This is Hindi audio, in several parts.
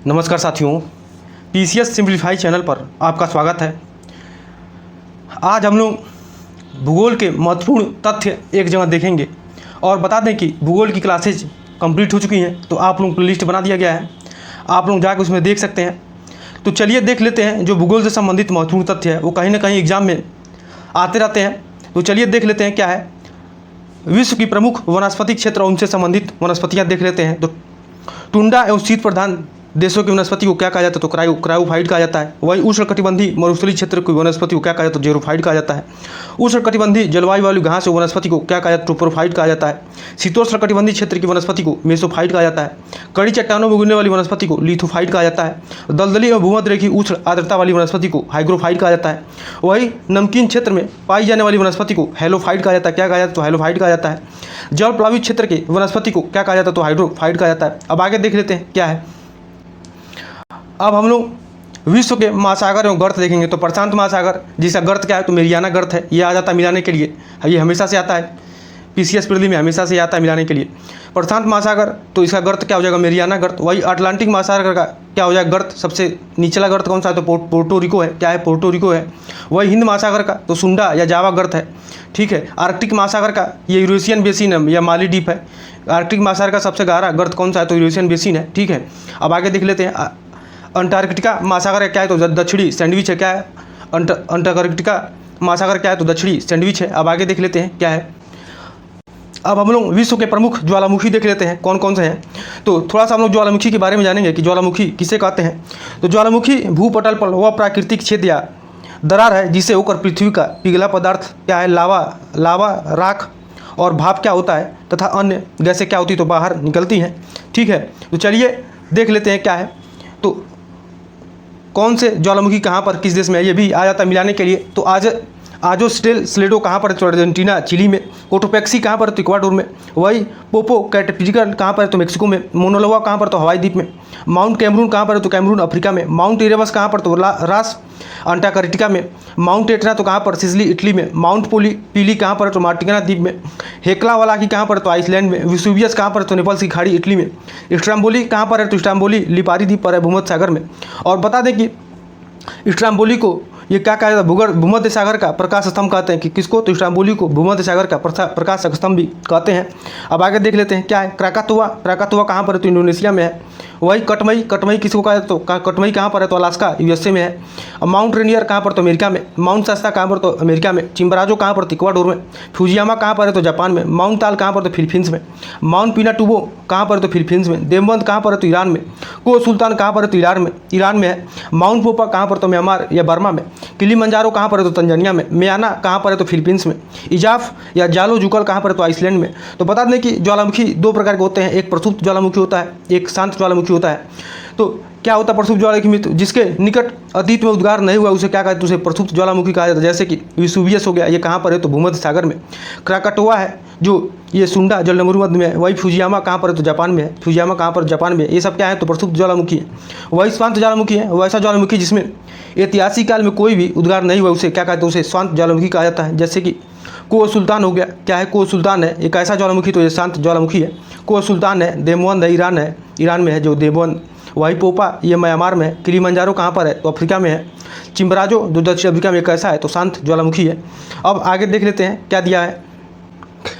नमस्कार साथियों, पीसीएस सिंप्लीफाई चैनल पर आपका स्वागत है। आज हम लोग भूगोल के महत्वपूर्ण तथ्य एक जगह देखेंगे और बता दें कि भूगोल की क्लासेज कंप्लीट हो चुकी हैं, तो आप लोगों को लिस्ट बना दिया गया है, आप लोग जाकर उसमें देख सकते हैं। तो चलिए देख लेते हैं जो भूगोल से संबंधित महत्वपूर्ण तथ्य है, वो कहीं ना कहीं एग्जाम में आते रहते हैं। तो चलिए देख लेते हैं क्या है। विश्व की प्रमुख वनस्पति क्षेत्र और उनसे संबंधित वनस्पतियाँ देख लेते हैं। तो टुंडा एवं शीत प्रधान देशों की वनस्पति को क्या कहा जाता है? तो क्रायोफाइट कहा जाता है। वही उष्णकटिबंधीय मरुस्थलीय क्षेत्र की वनस्पति को क्या कहा जाता है? तो जेरोफाइट कहा जाता है। उष्णकटिबंधीय जलवायु वाली घास वनस्पति को क्या कहा जाता है? ट्रोपोफाइट कहा जाता है। शीतोष्णकटिबंधीय क्षेत्र की वनस्पति को मेसोफाइट कहा जाता है। कड़ी चट्टानों में उगने वाली वनस्पति को लिथोफाइट कहा जाता है। दलदली एवं भूमध्यरेखीय उष्ण आर्द्रता वाली वनस्पति को हाइग्रोफाइट कहा जाता है। वही नमकीन क्षेत्र में पाई जाने वाली वनस्पति को हैलोफाइट कहा जाता है। क्या कहा जाता है? तो हैलोफाइट कहा जाता है। जल प्लावित क्षेत्र के वनस्पति को क्या कहा जाता है? तो हाइड्रोफाइट कहा जाता है। अब आगे देख लेते हैं क्या है। अब हम लोग विश्व के महासागर एवं गर्त देखेंगे। तो प्रशांत महासागर जिसका गर्त क्या है? तो मेरियाना गर्त है। ये आ जाता है मिलाने के लिए, ये हमेशा से आता है, पीसीएस प्रीली में हमेशा से आता है मिलाने के लिए। प्रशांत महासागर तो इसका गर्त क्या हो जाएगा? मेरियाना गर्त। वही अटलांटिक महासागर का क्या हो जाएगा? गर्त। सबसे निचला गर्त कौन सा है? तो पोर्टो रिको है। क्या है? पोर्टो रिको है। वही हिंद महासागर का तो सुंडा या जावा गर्त है। ठीक है। आर्कटिक महासागर का ये यूरेशियन बेसिन है या माली डीप है। आर्कटिक महासागर का सबसे गहरा गर्त कौन सा है? तो यूरेशियन बेसिन है। ठीक है। अब आगे देख लेते हैं। अंटार्कटिका महासागर क्या है? तो दक्षिणी सैंडविच है। क्या है? अंटार्कटिका महासागर क्या है? तो दक्षिणी सैंडविच है। अब आगे देख लेते हैं क्या है। अब हम लोग विश्व के प्रमुख ज्वालामुखी देख लेते हैं कौन कौन से हैं। तो थोड़ा सा हम लोग ज्वालामुखी के बारे में जानेंगे कि ज्वालामुखी किसे कहते हैं। तो ज्वालामुखी भूपटल पर वह प्राकृतिक छेद या दरार है जिसे होकर पृथ्वी का पिघला पदार्थ क्या है? लावा राख और भाप क्या होता है तथा अन्य गैसें क्या होती है? तो बाहर निकलती हैं। ठीक है। तो चलिए देख लेते हैं क्या है। तो कौन से ज्वालामुखी कहाँ पर किस देश में है, ये भी आ जाता है मिलाने के लिए। तो आजोस्टेल स्लेडो कहाँ पर है? तो अर्जेंटीना चिली में। कोटोपैक्सी कहाँ पर? तो इक्वाडोर में। वही पोपो कैटपिजिकल कहाँ पर है? तो मेक्सिको में। मोनोलोवा कहाँ पर? तो हवाई द्वीप में। माउंट कैमरून कहाँ पर है? तो कैमरून अफ्रीका में। माउंट इरेबस कहाँ पर? तो रास अंटार्कटिका में। माउंट एटना तो कहाँ पर? सिसिली इटली में। माउंट पीली कहाँ पर है? तो मार्टिना द्वीप में। हेक्ला वालाकी कहाँ पर? तो आइसलैंड में। विसुवियस कहाँ पर? तो नेपाल की खाड़ी इटली में। स्ट्राम्बोली कहाँ पर है? तो स्ट्राम्बोली लिपारी द्वीप पर है भूमध्य सागर में। और बता दें कि स्ट्राम्बोली को ये क्या कहा जाता है? भूमध्य सागर का प्रकाश स्तंभ कहते हैं। कि किसको? तो स्ट्राम्बोली को भूमध्य सागर का प्रकाश स्तंभ भी कहते हैं। अब आगे देख लेते हैं क्या है। क्राकातुआ कहाँ पर है? तो इंडोनेशिया में है। वही कटमई किसको कहा जाता है? तो कटमई कहाँ पर है? तो अलास्का यूएसए में है। अब माउंट रेनियर कहाँ पर? तो अमेरिका में। माउंट सस्ता कहाँ पर? तो अमेरिका में। चिम्बराजो कहाँ पर? तो इक्वाडोर में। फुजियामा कहाँ पर है? तो जापान में। माउंट ताल कहाँ पर? तो फिलीपींस में। माउंट पिनाटुबो कहाँ पर? तो फिलीपींस में। देवबंद कहाँ पर है? तो ईरान में। को सुल्तान कहाँ पर है? तो ईरान में है। माउंट पोपा कहाँ पर? तो म्यांमार या बर्मा में। किलिमंजारो कहाँ पर है? तो तंजानिया में। मियाना कहाँ पर है? तो फिलीपींस में। इजाफ या जालो जुकल कहाँ पर है? तो आइसलैंड में। तो बता दें कि ज्वालामुखी दो प्रकार के होते हैं, एक प्रसुप्त ज्वालामुखी होता है, एक शांत ज्वालामुखी होता है। तो क्या होता है प्रसुप्त ज्वालामुखी में? तो जिसके निकट अतीत में उद्गार नहीं हुआ उसे क्या कहते हैं? उसे प्रसुप्त ज्वालामुखी कहा जाता है। जैसे कि विसुवियस हो गया, ये कहाँ पर है? तो भूमध्य सागर में। क्राकाटोआ है जो ये सुंडा जल मरुमध्य में है। वही फुजियामा कहाँ पर है? तो जापान में है। फुजियामा कहाँ पर? जापान में। ये सब क्या है? तो प्रसुप्त ज्वालामुखी है। वही शांत ज्वालामुखी है, वैसा ज्वालामुखी जिसमें ऐतिहासिक काल में कोई भी उद्गार नहीं हुआ उसे क्या कहते हैं? उसे शांत ज्वालामुखी कहा जाता है। जैसे कि को सुल्तान हो गया। क्या है? को सुल्तान है एक ऐसा ज्वालामुखी, तो ये शांत ज्वालामुखी है। को सुल्तान है। देवबंद है ईरान में है जो देवबंद। वही पोपा ये म्यांमार में है। किलिमंजारो कहाँ पर है? तो अफ्रीका में है। चिम्बराजो जो दक्षिण अफ्रीका में कैसा है? तो शांत ज्वालामुखी है। अब आगे देख लेते हैं क्या दिया है।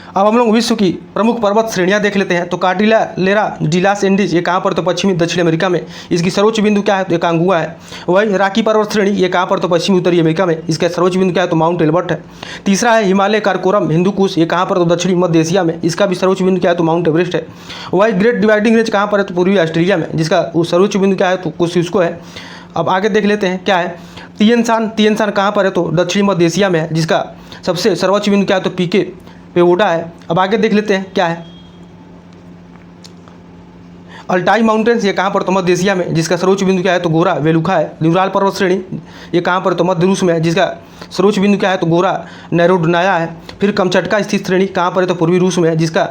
अब हम लोग विश्व की प्रमुख पर्वत श्रेणियां देख लेते हैं। तो कार्डिलेरा डिलास एंडीज ये कहाँ पर? तो पश्चिमी दक्षिण अमेरिका में। इसकी सर्वोच्च बिंदु क्या है? तो कांगुआ है। वही रॉकी पर्वत श्रेणी ये कहाँ पर? तो पश्चिमी उत्तरी अमेरिका में। इसका सर्वोच्च बिंदु क्या है? तो माउंट एल्बर्ट है। तीसरा है हिमालय कारकोरम हिंदुकुश ये कहाँ पर? तो दक्षिणी मध्य एशिया में। इसका भी सर्वोच्च बिंदु क्या है? तो माउंट एवरेस्ट है। वही ग्रेट डिवाइडिंग रेंज कहाँ पर है? तो पूर्वी ऑस्ट्रेलिया में। जिसका सर्वोच्च बिंदु क्या है? तो कोसिस्को है। अब आगे देख लेते हैं क्या है। तियनसान कहाँ पर है? तो दक्षिणी मध्य एशिया में है। जिसका सबसे सर्वोच्च बिंदु क्या है? तो पीके पेवोडा है। अब आगे देख लेते हैं क्या है। अल्टाई माउंटेन्स ये कहाँ पर? तो मध्य एशिया में। जिसका सर्वोच्च बिंदु क्या है? तो गोरा वेलुखा है। ल्यूराल पर्वत श्रेणी ये कहाँ पर? तो मध्य रूस में है। जिसका सर्वोच्च बिंदु क्या है? तो गोरा नैरोडनाया है। फिर कमचटका स्थित श्रेणी कहाँ पर है? तो पूर्वी रूस में है। जिसका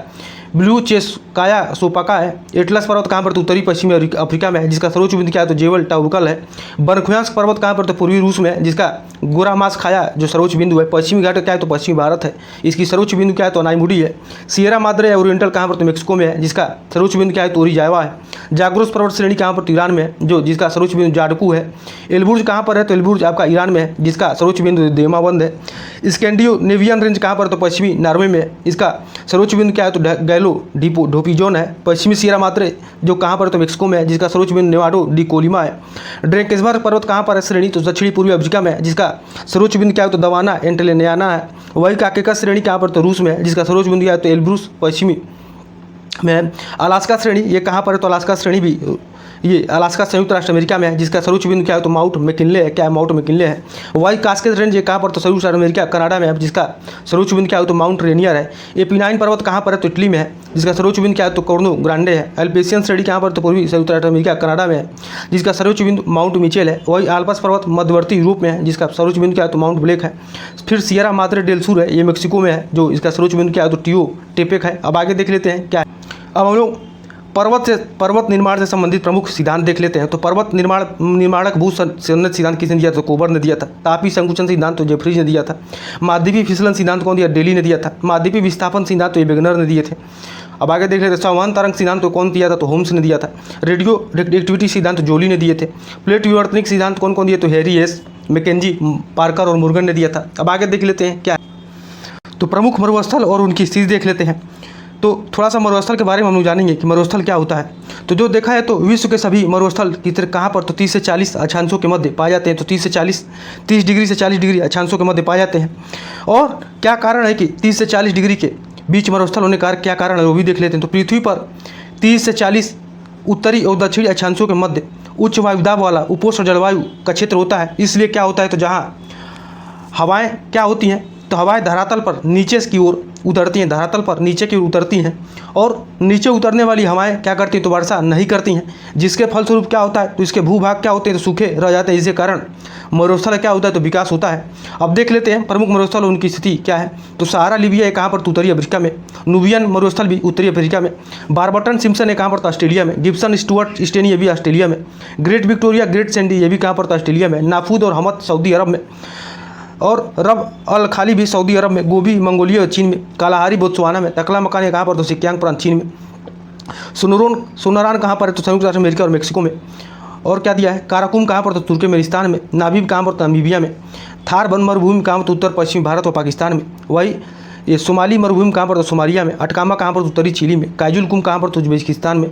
ब्लू चेस्काया सोपाका है। एटलस पर्वत कहाँ पर? तो उत्तरी पश्चिमी अफ्रीका में है, जिसका सर्वोच्च बिंदु क्या है? तो जेबल टाउरकल है। बरख्यांस्क पर्वत कहाँ पर? तो पूर्वी रूस में है, जिसका गोरामास खाया जो सर्वोच्च बिंदु है। पश्चिमी घाट क्या है? तो पश्चिमी भारत है, इसकी सर्वोच्च बिंदु क्या है? तो अनाईमुडी है। सियरा माद्रे ओरिएंटल कहाँ पर? तो मेक्सिको में है, जिसका सर्वोच्च बिंदु क्या है? तो ओरिजावा है। जाग्रोस पर्वत श्रेणी कहाँ पर? तो ईरान में है, जो जिसका सर्वोच्च बिंदु जाडकू है। एलबुर्ज कहाँ पर है? तो एलबुर्ज आपका ईरान में है, जिसका सर्वोच्च बिंदु देमाबंद है। स्कैंडिनेवियन रेंज कहाँ पर? तो पश्चिमी नॉर्वे में है, इसका सर्वोच्च बिंदु क्या है? तो गैलो ढोपीजोन है। पश्चिमी सियरा माद्रे जो कहाँ पर? तो मेक्सिको में है, जिसका सर्वोच्च बिंदु नेवाडो डी कोलिमा है। ड्रेकेसबर्ग पर्वत कहाँ पर है श्रेणी? तो दक्षिणी पूर्वी अफ्रीका में है, जिसका सर्वोच्च बिंदु क्या है? तो दवाना एंटेलियाना है। वही काकेकस श्रेणी कहाँ पर? तो रूस में है, जिसका सर्वोच्च बिंदु क्या है? तो एल्ब्रूस पश्चिमी में। अलास्का श्रेणी ये कहाँ पर है? तो अलास्का श्रेणी भी ये अलास्का संयुक्त राष्ट्र अमेरिका में है, जिसका सर्वोच्च बिंदु क्या है? तो माउंट मैकिनले है। क्या है? माउंट मैकिनले है। वाई कास्केड रेंज ये कहाँ पर? तो संयुक्त राष्ट्र अमेरिका कनाडा में है, जिसका सर्वोच्च बिंदु क्या है? तो माउंट रेनियर है। एपिनाइन पर्वत कहाँ पर है? तो इटली में है, जिसका सर्वोच्च बिंदु क्या है? तो कोर्नो ग्रांडे है। एल्पेशियन श्रेणी कहाँ पर? तो पूर्वी संयुक्त राष्ट्र अमेरिका कनाडा में है, जिसका सर्वोच्च बिंदु माउंट मिचेल है। वही आल्पस पर्वत मध्यवर्ती यूरोप में है, जिसका सर्वोच्च बिंदु क्या है? तो माउंट ब्लैक है। फिर सियरा माद्रे डेल सुर है, ये मेक्सिको में है, जो इसका सर्वोच्च बिंदु क्या है? तो टियो टेपेक है। अब आगे देख लेते हैं क्या है। अब हम लोग पर्वत निर्माण से संबंधित प्रमुख सिद्धांत देख लेते हैं। तो पर्वत निर्माणक भू सन्नत सिद्धांत किसने दिया? तो कोबर ने दिया था। तापी संकुचन सिद्धांत तो जेफ्रीज ने दिया था। महाद्वीपीय फिसलन सिद्धांत कौन दिया? डेली ने दिया था। महाद्वीपीय विस्थापन सिद्धांत तो ये वेगनर ने दिए थे। अब आगे देख लेते हैं। संवहन तरंग सिद्धांत तो कौन दिया था? तो होम्स ने दिया था। रेडियो एक्टिविटी सिद्धांत जोली ने दिए थे। प्लेट विवर्तनिक सिद्धांत कौन दिए? तो हैरी एस मैकेंजी पार्कर और मुर्गन ने दिया था। अब आगे देख लेते हैं क्या है। तो प्रमुख मरुस्थल और उनकी स्थिति देख लेते हैं। तो थोड़ा सा मरुस्थल के बारे में हम लोग जानेंगे कि मरुस्थल क्या होता है। तो जो देखा है तो विश्व के सभी मरुस्थल की तरह कहाँ पर? तो 30 से 40 अक्षांशों के मध्य पाए जाते हैं। तो 30 डिग्री से 40 डिग्री अक्षांशों के मध्य पाए जाते हैं। और क्या कारण है कि 30 से 40 डिग्री के बीच मरुस्थल होने का क्या कारण है, वो भी देख लेते हैं। तो पृथ्वी पर 30 से 40 उत्तरी और दक्षिणी अक्षांशों के मध्य उच्च वायुदाब वाला उपोष्ण जलवायु का क्षेत्र होता है। इसलिए क्या होता है? तो जहाँ हवाएं क्या होती हैं? तो हवाएं धरातल पर नीचे की ओर उतरती हैं, धरातल पर नीचे की ओर उतरती हैं, और नीचे उतरने वाली हवाएं क्या करती हैं? तो वर्षा नहीं करती हैं, जिसके फलस्वरूप क्या होता है? तो इसके भूभाग क्या होते हैं? तो सूखे रह जाते हैं, जिसके कारण मरुस्थल क्या होता है? तो विकास होता है। अब देख लेते हैं प्रमुख मरुस्थल और उनकी स्थिति क्या है। तो सहारा लीबिया है कहाँ पर? तो उत्तरी अफ्रीका में। नुबियन मरुस्थल भी उत्तरी अफ्रीका में। बारबटन सिम्पसन है कहाँ पर? तो ऑस्ट्रेलिया में। गिब्सन स्टुअर्ट स्टेनी ये भी ऑस्ट्रेलिया में। ग्रेट विक्टोरिया ग्रेट सैंडी ये भी कहाँ पर? तो ऑस्ट्रेलिया में। नाफूद और हमद सऊदी अरब में। और रब अल खाली भी सऊदी अरब में। गोभी मंगोलिया चीन में। कालाहारी बोत्सवाना में। तकला मकान है कहाँ पर? तो सिक्यांग प्रांत चीन में। सोनरान कहाँ पर है? तो संयुक्त राष्ट्र अमेरिका और मेक्सिको में। और क्या दिया है? काराकुम कहाँ पर? तो तुर्कमेनिस्तान में। नाबीब कहाँ पर? तो नामीबिया में। थार वन मरुभूमि कहाँ पर? तो उत्तर पश्चिमी भारत और पाकिस्तान में। वही ये सोमाली मरुभूमि कहाँ पर? तो सोमालिया में। अटकामा कहाँ पर? तो उत्तरी चिली में। काजुल कुम कहाँ पर? तो उज्बेकिस्तान में।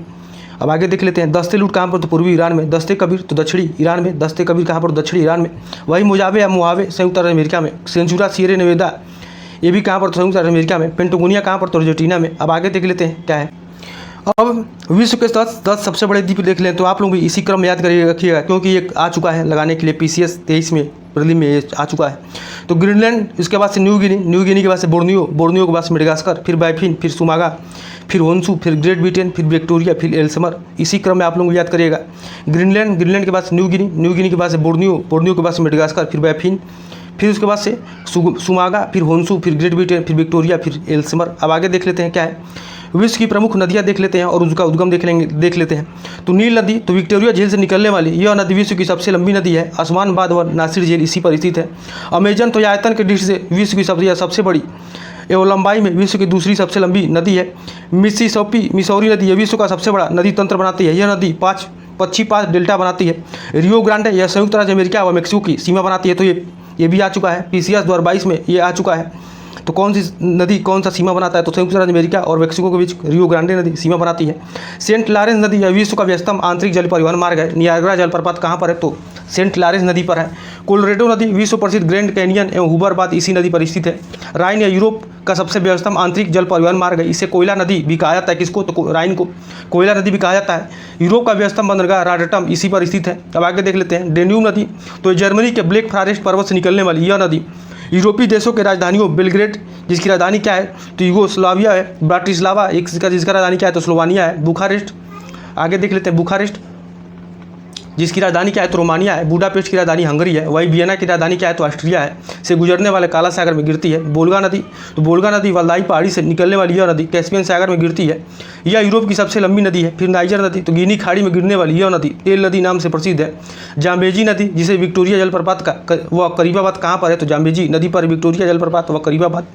अब आगे देख लेते हैं। दस्ते लूट कहाँ पर? तो पूर्वी ईरान में। दस्ते कबीर तो दक्षिणी ईरान में। दस्ते कबीर कहाँ पर? दक्षिणी ईरान में। वही मुजावे या मुहावे संयुक्त राज्य अमेरिका में। सेंचुरा सियरे नेवेदा ये भी कहाँ पर? तो संयुक्त राज्य अमेरिका में। पेंटागोनिया कहाँ पर? तो अर्जेंटीना में। अब आगे देख लेते हैं क्या है। अब विश्व के 10 सबसे बड़े द्वीप देख लें। तो आप लोग भी इसी क्रम में याद करिए रखिएगा, क्योंकि ये आ चुका है लगाने के लिए PCS 23 में प्रीलिम में ये आ चुका है। तो ग्रीनलैंड, इसके बाद से न्यू गिनी के बाद से बोर्नियो के बाद से मेडागास्कर, फिर बाइफिन, फिर सुमागा, फिर होन्सू, फिर ग्रेट ब्रिटेन, फिर विक्टोरिया, फिर एल्समर। इसी क्रम में आप लोग याद करिएगा। ग्रीनलैंड के बाद से न्यू गिनी के बाद से बोर्नियो के बाद से मेडागास्कर, फिर बाइफिन, फिर उसके बाद से सुमागा, फिर होन्सू, फिर ग्रेट ब्रिटेन, फिर विक्टोरिया, फिर एल्समर। अब आगे देख लेते हैं क्या है। विश्व की प्रमुख नदियाँ देख लेते हैं और उसका उद्गम देख लेते हैं। तो नील नदी तो विक्टोरिया झील से निकलने वाली यह नदी विश्व की सबसे लंबी नदी है। आसमानबाद व नासिर झील इसी पर स्थित है। अमेजन तो आयतन के दृष्टि से विश्व की सबसे बड़ी एवं लंबाई में विश्व की दूसरी सबसे लंबी नदी है। मिसौरी नदी यह विश्व का सबसे बड़ा नदी तंत्र बनाती है। यह नदी 5 डेल्टा बनाती है। रियो ग्रांडे यह संयुक्त राज्य अमेरिका व मेक्सिको की सीमा बनाती है। तो ये भी आ चुका है। PCS 2022 में ये आ चुका है। तो कौन सी नदी कौन सा सीमा बनाता है? तो संयुक्त राज्य अमेरिका और मेक्सिको के बीच रियो ग्रांडे नदी सीमा बनाती है। सेंट लॉरेंस नदी यह विश्व का व्यस्तम आंतरिक जल परिवहन मार्ग है। नियाग्रा जलप्रपात कहाँ पर है? तो सेंट लॉरेंस नदी पर है। कोलोरेडो नदी विश्व प्रसिद्ध ग्रैंड कैनियन एवं हुबर बाथ इसी नदी पर स्थित है। राइन या यूरोप का सबसे व्यस्तम आंतरिक जल परिवहन मार्ग है। इसे कोयला नदी भी कहा जाता है। किसको? तो राइन को कोयला नदी भी कहा जाता है। यूरोप का व्यस्तम बंदरगाह रॉटरडम इसी पर स्थित है। अब आगे देख लेते हैं। डेन्यूब नदी तो जर्मनी के ब्लैक फॉरेस्ट पर्वत से निकलने वाली यह नदी यूरोपीय देशों के राजधानियों बेलग्रेड, जिसकी राजधानी क्या है? तो यूगोस्लाविया है। ब्राटिस्लावा जिसका राजधानी क्या है? तो स्लोवानिया है। बुखारेस्ट, आगे देख लेते हैं। बुखारेस्ट जिसकी राजधानी क्या है तो रोमानिया है। बुडापेस्ट की राजधानी हंगरी है। वही वियना की राजधानी क्या है तो ऑस्ट्रिया है। से गुजरने वाले काला सागर में गिरती है। वोल्गा नदी, तो वोल्गा नदी वल्दाई पहाड़ी से निकलने वाली यह नदी कैस्पियन सागर में गिरती है। यह यूरोप की सबसे लंबी नदी है। फिर नाइजर नदी, तो गिनी खाड़ी में गिरने वाली यह नदी तेल नदी नाम से प्रसिद्ध है। जाम्बेजी नदी, जिसे विक्टोरिया जलप्रपात का वह करीबाबाद कहाँ पर है तो जाम्बेजी नदी पर विक्टोरिया जलप्रपात व करीबाबाद।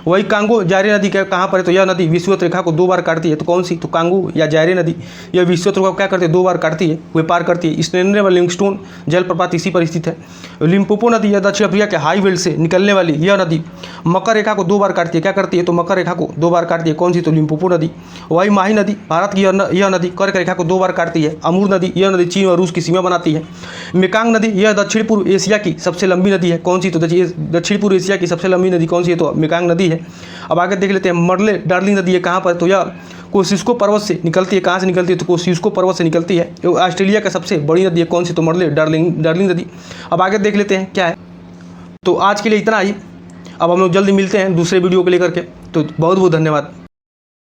वही कांगो जायरे नदी कहाँ पर है तो यह नदी विषुवत रेखा को 2 बार काटती है। तो कौन सी, तो कांगो या जायरे नदी यह विषुवत रेखा को क्या करती है 2 बार काटती है, वे पार करती है। स्ट्रेनरे व लिविंगस्टोन जलप्रपात इसी पर स्थित है। लिम्पोपो नदी यह दक्षिण अफ्रीका के हाई वेल्ड से निकलने वाली यह नदी मकर रेखा को 2 बार काटती है। क्या करती है तो मकर रेखा को 2 बार काटती है। कौन सी, तो लिम्पोपो नदी। वही माही नदी भारत की यह नदी कर्क रेखा को 2 बार काटती है। अमूर नदी यह नदी चीन और रूस की सीमा बनाती है। मेकांग नदी यह दक्षिण पूर्व एशिया की सबसे लंबी नदी है। कौन सी, तो दक्षिण पूर्व एशिया की सबसे लंबी नदी कौन सी है तो मेकांग नदी है। अब आगे देख लेते हैं मरले डार्लिंग नदी है कहाँ पर, तो यह कोसिस्को पर्वत से निकलती है। कहाँ से निकलती है तो कोसिस्को पर्वत से निकलती है। ऑस्ट्रेलिया का सबसे बड़ी नदी है। कौन सी, तो मरले डार्लिंग नदी। अब आगे देख लेते हैं क्या है। तो आज के लिए इतना ही। अब हम लोग जल्दी मिलते हैं दूसरे वीडियो को लेकर के। तो बहुत बहुत धन्यवाद।